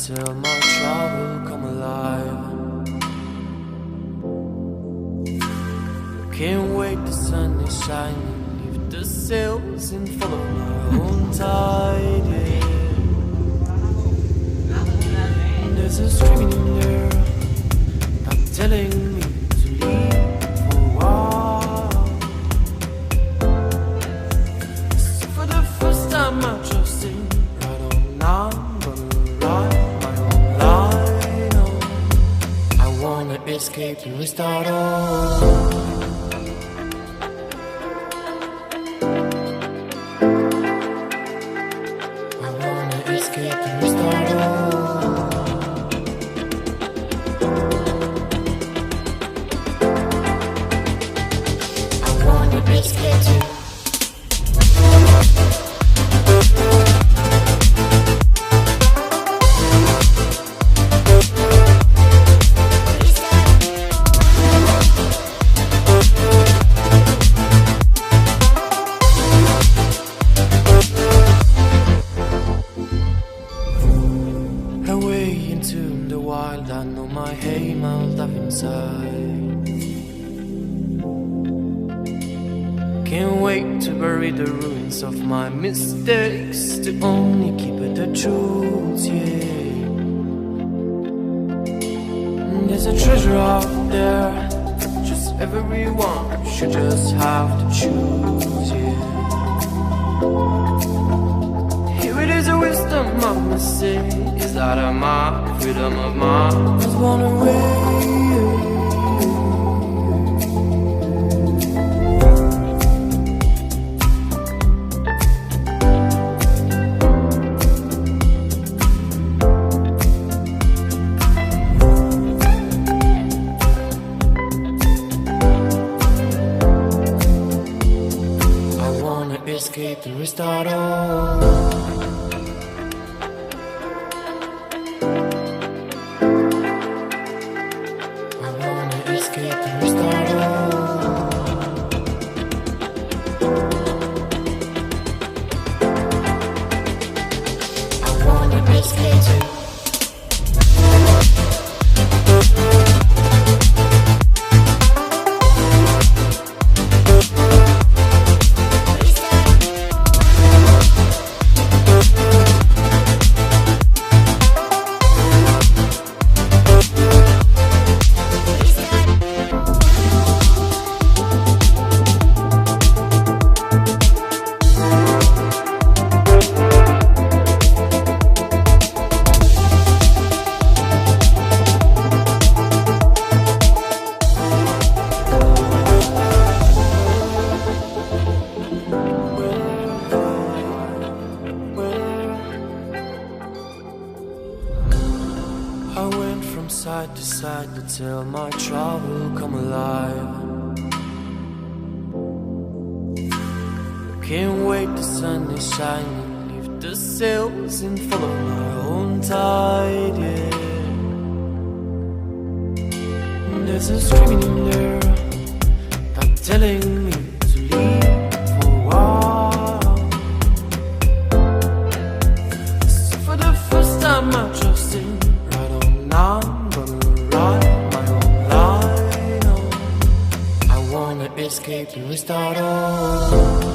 till my trouble come alive. Can't wait, the sun is shining, leave the sails and follow my own tide, yeah. There's a screaming in there, not telling me to leave for a while. So for the first time I trust in right on now, I'm gonna ride my own line on. I wanna escape and restart all. I know my aim, I'll dive inside. Can't wait to bury the ruins of my mistakes, to only keep it the truth, yeah. There's a treasure out there, just everyone should just have to choose, yeah. Here it is, a wisdom I must say, is that of my freedom of mind was born away. I wanna escape and restart all. I went from side to side till my trouble come alive. Can't wait, the sun is shining, leave the sails and follow my own tide, yeah. There's a screaming in there, not telling me to leave for a while. So for the first time I trust in I'm gonna ride my own line on. I wanna escape and restart all.